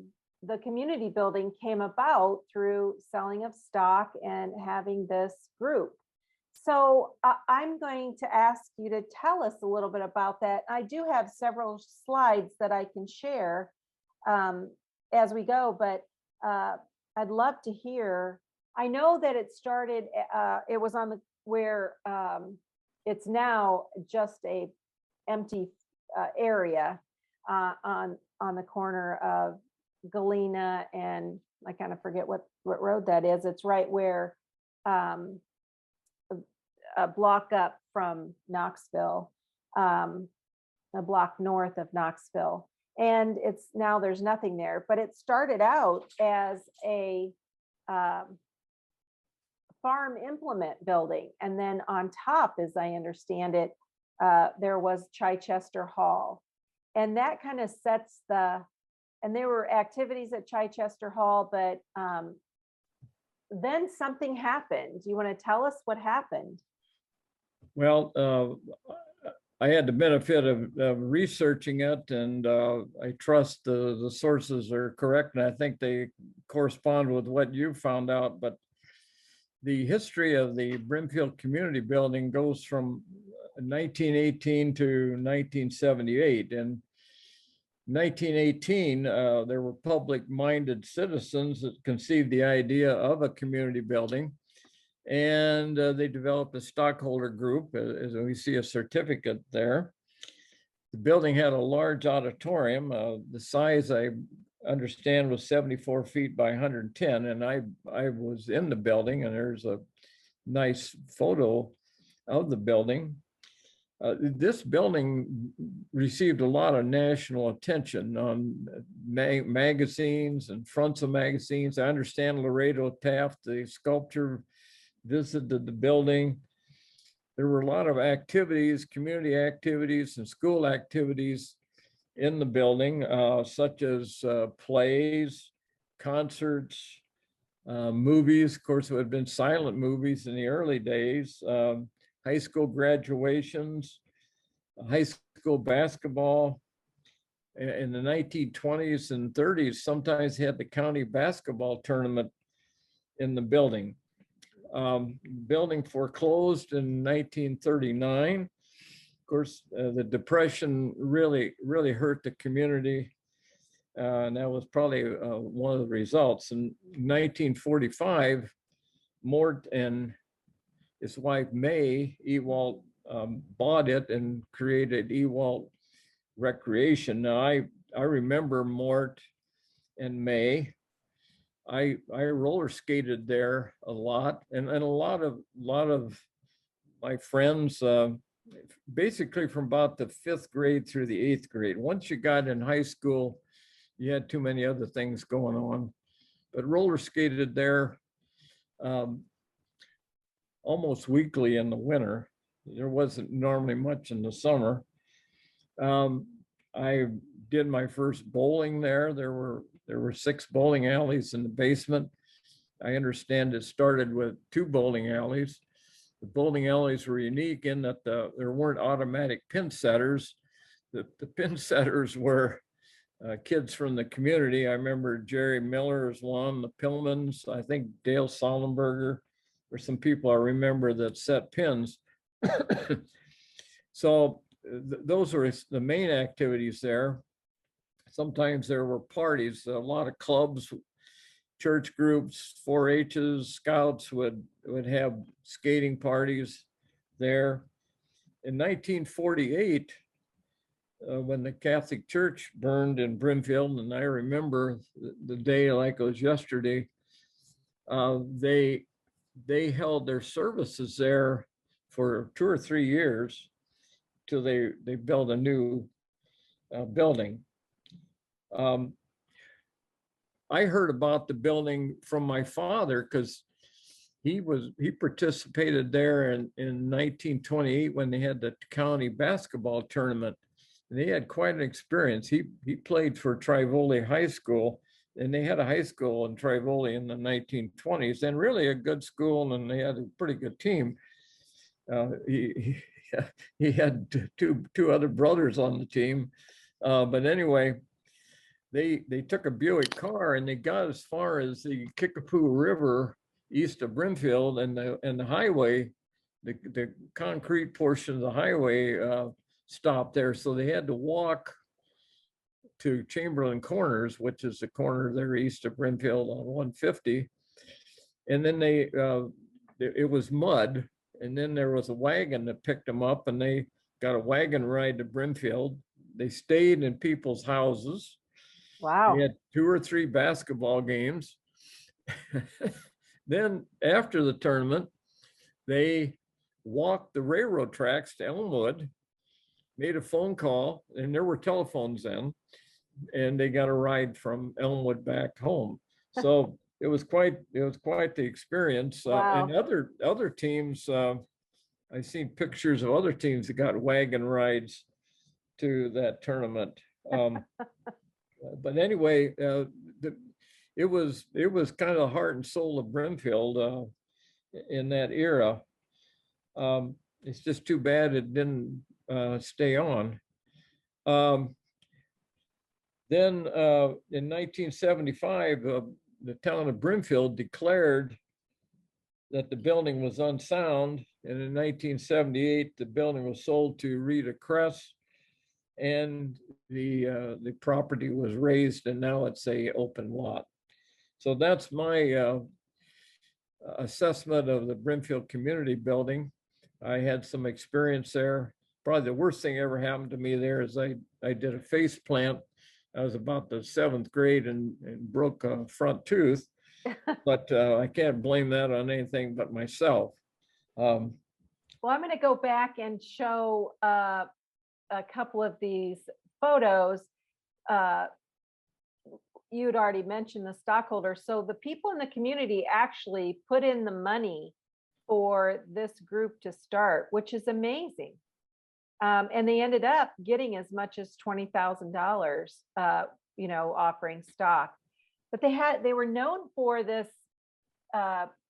the community building came about through selling of stock and having this group. So I'm going to ask you to tell us a little bit about that. I do have several slides that I can share as we go, but I'd love to hear. I know that it started, it was on the, where it's now just a empty area on the corner of Galena and I kind of forget what road that is. It's right where a block up from Knoxville, a block north of Knoxville. And it's now there's nothing there, but it started out as a farm implement building. And then on top, as I understand it, there was Chichester Hall. And that kind of sets the, and there were activities at Chichester Hall, but then something happened. Do you want to tell us what happened? Well, I had the benefit of researching it, and I trust the sources are correct, and I think they correspond with what you found out. But the history of the Brimfield Community Building goes from 1918 to 1978. And 1918, there were public-minded citizens that conceived the idea of a community building, and they developed a stockholder group, as we see a certificate there. The building had a large auditorium. The size, I understand, was 74 feet by 110, and I was in the building, and there's a nice photo of the building. This building received a lot of national attention on magazines and fronts of magazines. I understand Laredo Taft, the sculptor, visited the building. There were a lot of activities, community activities and school activities in the building, such as plays, concerts, movies. Of course, it had been silent movies in the early days. High school graduations, high school basketball. In the 1920s and 30s, sometimes had the county basketball tournament in the building. Building foreclosed in 1939. Of course, the Depression really hurt the community. And that was probably one of the results. In 1945, Mort and his wife, May Ewalt, bought it and created Ewalt Recreation. Now, I remember Mort and May. I roller skated there a lot, and a lot of my friends, basically from about the 5th grade through the 8th grade. Once you got in high school, you had too many other things going on, but roller skated there almost weekly in the winter. There wasn't normally much in the summer. I did my first bowling there. There were 6 bowling alleys in the basement. I understand it started with 2 bowling alleys. The bowling alleys were unique in that there weren't automatic pin setters. The pin setters were kids from the community. I remember Jerry Miller was one, the Pillmans, I think Dale Sollenberger, There's some people I remember that set pins. So those were the main activities there. Sometimes there were parties, a lot of clubs, church groups, 4-H's, scouts would have skating parties there. In 1948, when the Catholic Church burned in Brimfield, and I remember the day like it was yesterday, they held their services there for 2 or 3 years till they built a new building. I heard about the building from my father because he participated there in 1928 when they had the county basketball tournament. And they had quite an experience. He played for Trivoli High School, and they had a high school in Trivoli in the 1920s, and really a good school, and they had a pretty good team. He had two other brothers on the team, but anyway, they took a Buick car and they got as far as the Kickapoo River east of Brimfield, and the highway, the concrete portion of the highway stopped there, so they had to walk to Chamberlain Corners, which is the corner there east of Brimfield on 150, and then it was mud, and then there was a wagon that picked them up, and they got a wagon ride to Brimfield. They stayed in people's houses. Wow. They had 2 or 3 basketball games. Then after the tournament, they walked the railroad tracks to Elmwood, made a phone call, and there were telephones then, and they got a ride from Elmwood back home. So it was quite the experience. Wow. And other teams, I've seen pictures of other teams that got wagon rides to that tournament. But anyway, it was kind of the heart and soul of Brimfield in that era. It's just too bad it didn't stay on. Then in 1975, the town of Brimfield declared that the building was unsound, and in 1978, the building was sold to Rita Kress, and the property was raised, and now it's a open lot. So that's my assessment of the Brimfield Community Building. I had some experience there. Probably the worst thing ever happened to me there is I did a face plant. I was about the 7th grade and broke a front tooth, but I can't blame that on anything but myself. Well, I'm going to go back and show a couple of these photos. You'd already mentioned the stockholders. So the people in the community actually put in the money for this group to start, which is amazing. And they ended up getting as much as $20,000, offering stock. But they were known for this.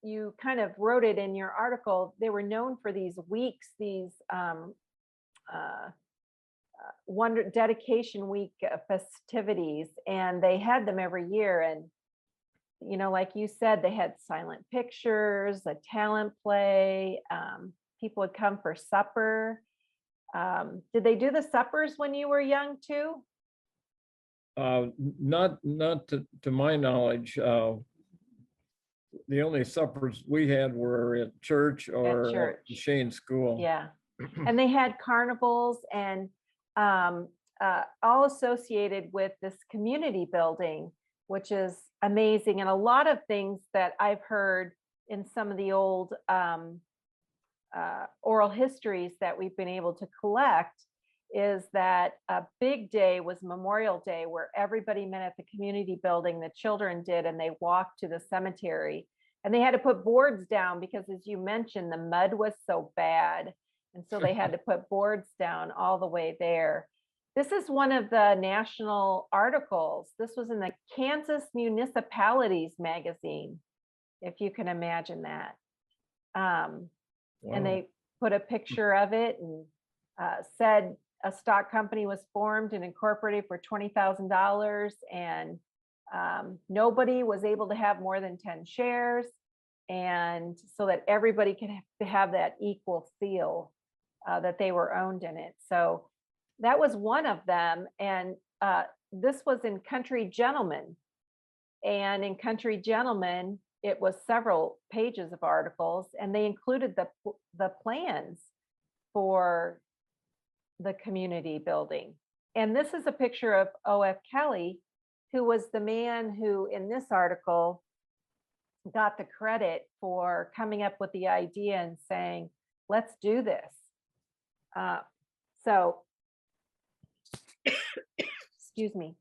You kind of wrote it in your article. They were known for these weeks, these dedication week festivities, and they had them every year. And like you said, they had silent pictures, a talent play. People would come for supper. Did they do the suppers when you were young too? Not to my knowledge. The only suppers we had were at church or at Shane School. Yeah. And they had carnivals and all associated with this community building, which is amazing. And a lot of things that I've heard in some of the old oral histories that we've been able to collect is that a big day was Memorial Day, where everybody met at the community building, the children did, and they walked to the cemetery. And they had to put boards down because, as you mentioned, the mud was so bad. And so they had to put boards down all the way there. This is one of the national articles. This was in the Kansas Municipalities magazine, if you can imagine that. Wow. And they put a picture of it and said a stock company was formed and incorporated for $20,000, and nobody was able to have more than 10 shares. and so that everybody could have that equal feel that they were owned in it. So that was one of them. And this was in Country Gentleman. And in Country Gentleman, it was several pages of articles, and they included the plans for the community building. And this is a picture of O.F. Kelly, who was the man who, in this article, got the credit for coming up with the idea and saying, let's do this. So, excuse me.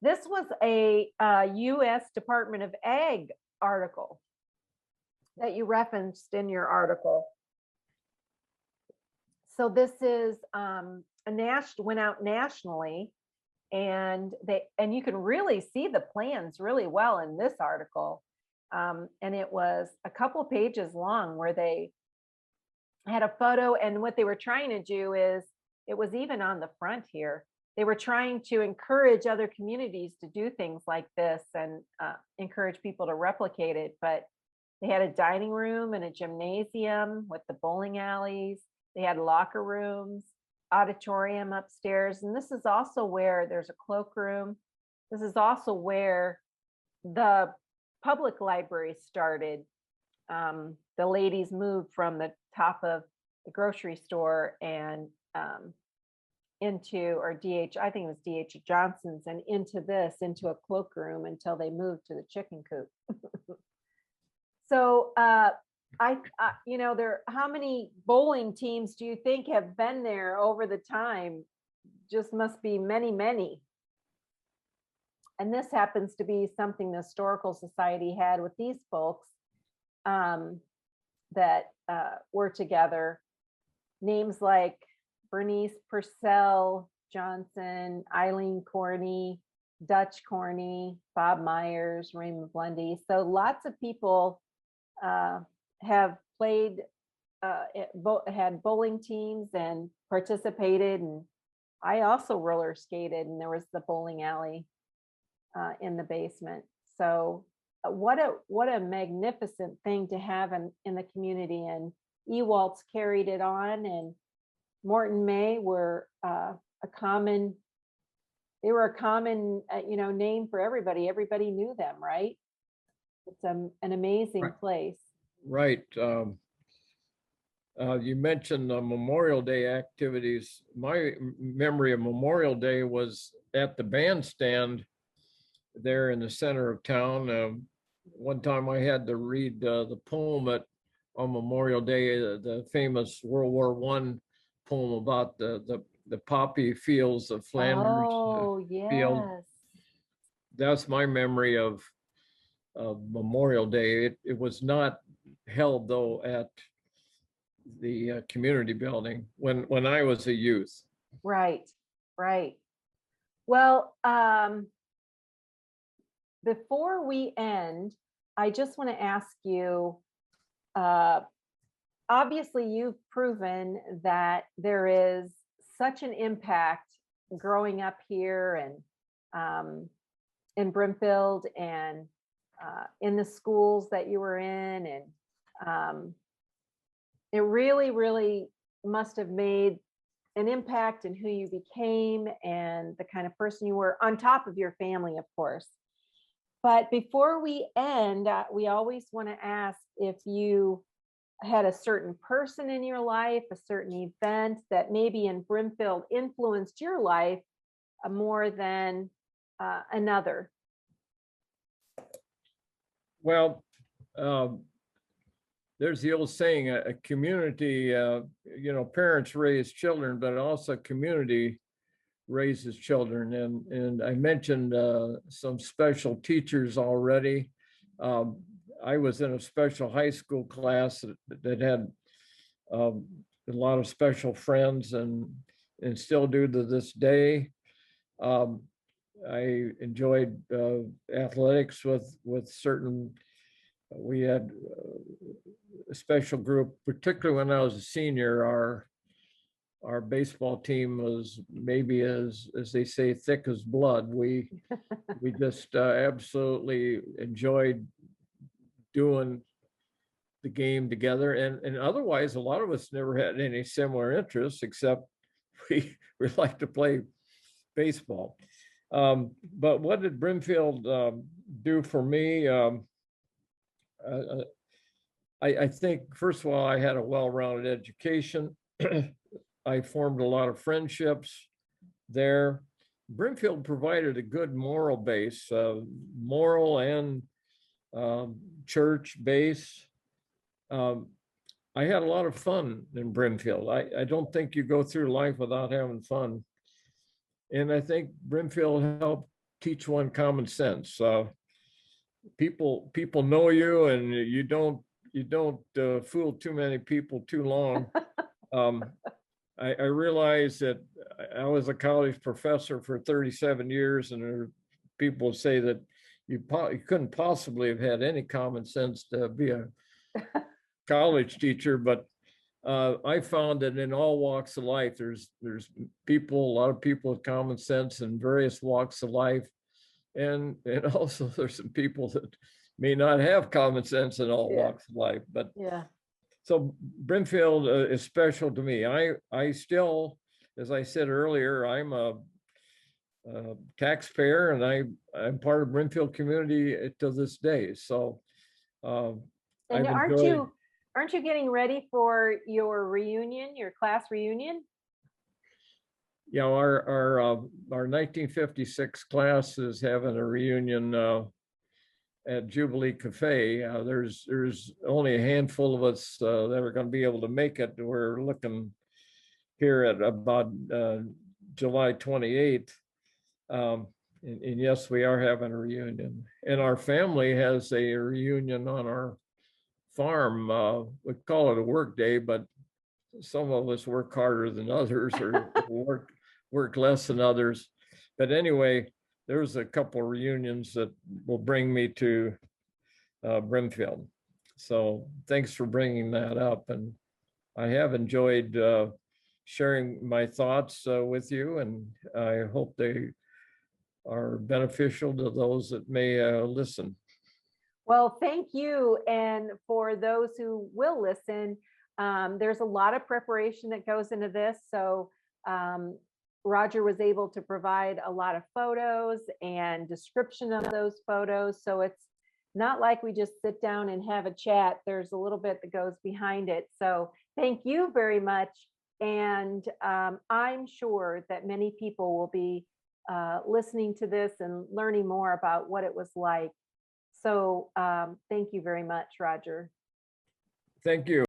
This was a U.S. Department of Ag article that you referenced in your article. So this is went out nationally, and you can really see the plans really well in this article. And it was a couple pages long where they had a photo, and what they were trying to do is, it was even on the front here, they were trying to encourage other communities to do things like this and encourage people to replicate it. But they had a dining room and a gymnasium with the bowling alleys. They had locker rooms, auditorium upstairs. And this is also where there's a cloakroom. This is also where the public library started. The ladies moved from the top of the grocery store and into, or DH, I think it was DH Johnson's, and into a cloakroom until they moved to the chicken coop. So how many bowling teams do you think have been there over the time? Just must be many, many. And this happens to be something the Historical Society had with these folks that were together. Names like Bernice Purcell Johnson, Eileen Corney, Dutch Corney, Bob Myers, Raymond Blundy. So lots of people have played, had bowling teams and participated. And I also roller skated, and there was the bowling alley in the basement. So what a magnificent thing to have in the community. And Ewalt's carried it on, and Morton May were a common name for everybody. Everybody knew them, right? It's an amazing place. Right. You mentioned Memorial Day activities. My memory of Memorial Day was at the bandstand there in the center of town. One time I had to read the poem on Memorial Day, the famous World War I poem about the poppy fields of Flanders. Oh, yes. That's my memory of Memorial Day. It was not held, though, at the community building when I was a youth. Right. Well, before we end, I just want to ask you, obviously you've proven that there is such an impact growing up here and in Brimfield and in the schools that you were in, and it really, really must have made an impact in who you became and the kind of person you were, on top of your family, of course. But before we end, we always want to ask if you had a certain person in your life, a certain event that maybe in Brimfield influenced your life more than another. Well, there's the old saying, a community, parents raise children, but also community raises children. And I mentioned some special teachers already. I was in a special high school class that had a lot of special friends and still do to this day. I enjoyed athletics with certain, we had a special group, particularly when I was a senior. Our baseball team was maybe, as they say, thick as blood. We just absolutely enjoyed doing the game together. And otherwise, a lot of us never had any similar interests, except we like to play baseball. But what did Brimfield do for me? I think, first of all, I had a well-rounded education. I formed a lot of friendships there. Brimfield provided a good moral base, moral and church base. I had a lot of fun in Brimfield. I don't think you go through life without having fun. And I think Brimfield helped teach one common sense. People know you, and you don't fool too many people too long. I realized that I was a college professor for 37 years, and people would say that you couldn't possibly have had any common sense to be a college teacher, but I found that in all walks of life, there's a lot of people with common sense in various walks of life, and also there's some people that may not have common sense in all walks of life. But yeah. So Brimfield is special to me. I still, as I said earlier, I'm a taxpayer, and I'm part of Brimfield community to this day. So And I've aren't you getting ready for your reunion, your class reunion? Yeah, our 1956 class is having a reunion at Jubilee Cafe. There's only a handful of us that are going to be able to make it. We're looking here at about July 28th. And yes, we are having a reunion. And our family has a reunion on our farm. We call it a work day, but some of us work harder than others, or work less than others. But anyway, there's a couple reunions that will bring me to Brimfield. So thanks for bringing that up. And I have enjoyed sharing my thoughts with you, and I hope they are beneficial to those that may listen. Well, thank you. And for those who will listen, there's a lot of preparation that goes into this. So Roger was able to provide a lot of photos and description of those photos. So it's not like we just sit down and have a chat. There's a little bit that goes behind it. So thank you very much. And I'm sure that many people will be listening to this and learning more about what it was like. So thank you very much, Roger. Thank you.